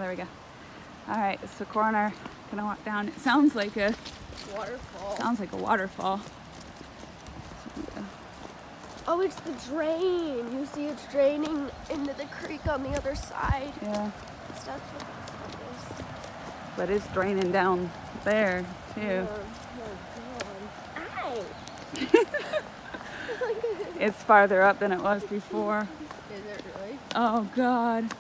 there we go. All right, so Cora and I are gonna walk down. It sounds like a waterfall. Sounds like a waterfall. Oh, it's the drain. You see it's draining into the creek on the other side. Yeah. That's what this stuff is. But it's draining down there too. Oh God. It's farther up than it was before. Is it really? Oh God.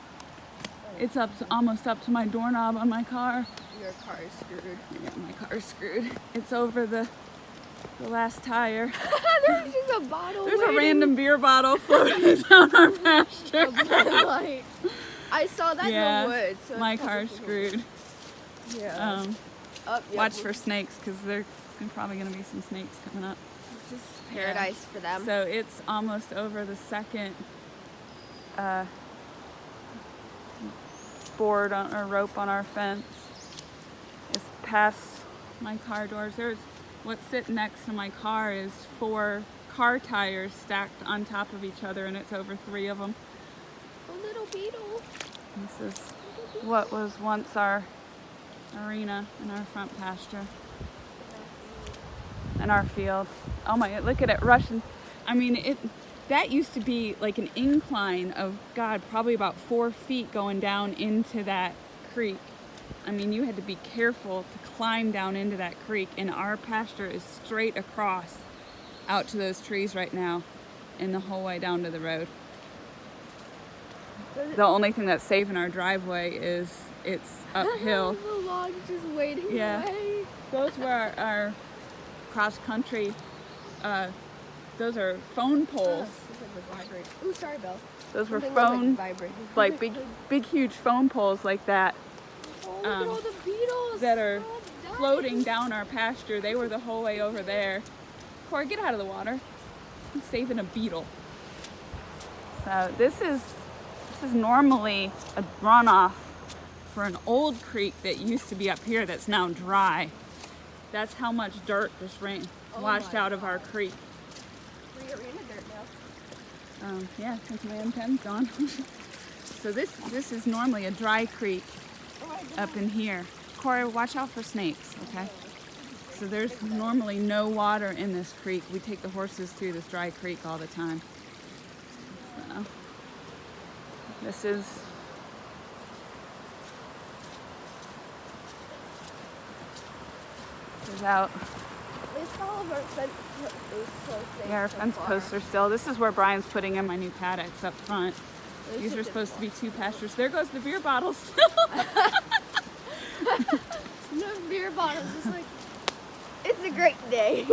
It's almost up to my doorknob on my car. Your car is screwed. Yeah, my car's screwed. It's over the last tire. There's just a bottle. There's waiting. a random beer bottle floating down our pasture. Like, I saw that in the woods. So my car's screwed. Yeah. Watch for snakes, because there's probably going to be some snakes coming up. This is paradise for them. So it's almost over the second board or rope on our fence. It's past my car doors. What's sitting next to my car is 4 car tires stacked on top of each other, and it's over 3 of them. A little beetle. This is what was once our arena in our front pasture and our field. Oh my, look at it rushing. I mean, that used to be like an incline of, God, probably about 4 feet going down into that creek. I mean, you had to be careful to climb down into that creek, and our pasture is straight across out to those trees right now and the whole way down to the road. The only thing that's safe in our driveway is it's uphill. The log's just waiting away. Those were our cross-country, those are phone poles. Ooh, sorry, Bill. Those were phone, like big, huge phone poles like that. Look at all the beetles that are floating down our pasture. They were the whole way over there. Cora, get out of the water. I'm saving a beetle. So this is normally a runoff for an old creek that used to be up here that's now dry. That's how much dirt this rain washed out of our creek. We're in the dirt now. Yeah, since my M10's gone. So this is normally a dry creek up in here. Cora, watch out for snakes, okay? So there's normally no water in this creek. We take the horses through this dry creek all the time. So this is out. All of our fence is so safe. Yeah, our fence posts are still. This is where Brian's putting in my new paddocks up front. These are supposed to be 2 pastures. There goes the beer bottle still. No beer bottles. It's like, it's a great day.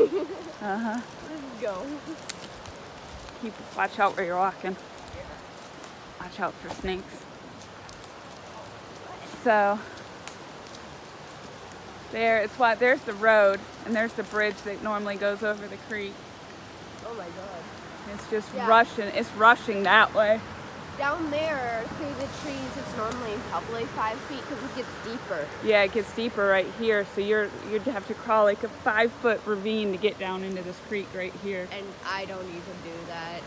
Uh-huh. Let's go. Watch out where you're walking. Watch out for snakes. So there's the road, and there's the bridge that normally goes over the creek. Oh my God. It's just rushing. It's rushing that way. Down there through the trees, it's normally probably 5 feet because it gets deeper. Yeah, it gets deeper right here. So you'd have to crawl like a 5-foot ravine to get down into this creek right here. And I don't even do that.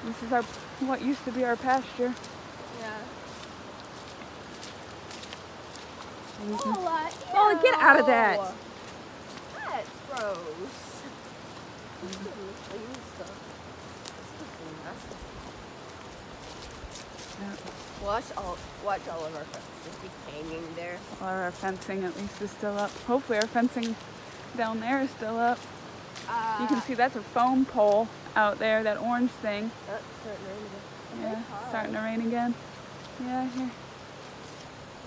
This is what used to be our pasture. Yeah. Oh, get out of that. That's gross. Watch all of our fences just be hanging there. Or our fencing at least is still up. Hopefully our fencing down there is still up. You can see that's a foam pole out there, that orange thing. That's starting to rain again. Yeah, starting to rain again. Yeah, here.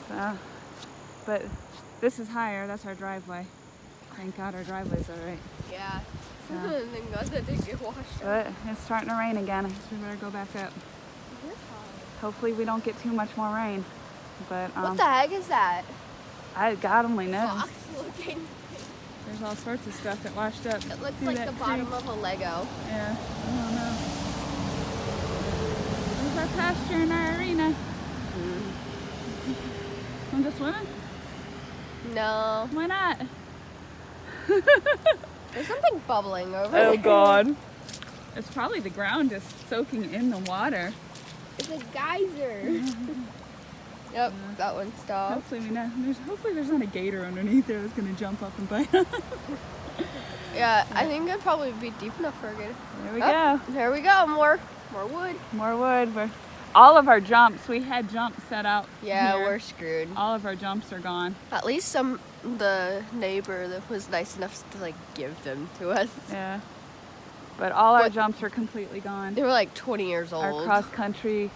So, but this is higher. That's our driveway. Thank God our driveway's all right. Yeah. So, Thank God that didn't get washed out. but it's starting to rain again. I guess we better go back up. Hopefully we don't get too much more rain. But what the heck is that? God only knows. Box looking. There's all sorts of stuff that washed up. It looks through like that the bottom creek. of a Lego. Yeah, I don't know. There's our pasture and our arena. Want to go swimming? No. Why not? There's something bubbling over Oh there. God. It's probably the ground just soaking in the water. It's a geyser. Yep, that one stopped. Hopefully there's not a gator underneath there that's gonna jump up and bite us. Yeah, I think it'd probably be deep enough for a gator. There we go. There we go. More wood. More wood. All of our jumps, we had jumps set out. Yeah, here. we're screwed. All of our jumps are gone. At least the neighbor that was nice enough to like give them to us. Yeah. But all our jumps are completely gone. They were like 20 years old. Our cross country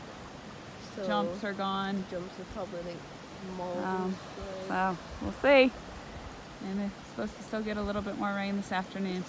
So jumps are gone. Jumps are probably like mold. So we'll see. And it's supposed to still get a little bit more rain this afternoon.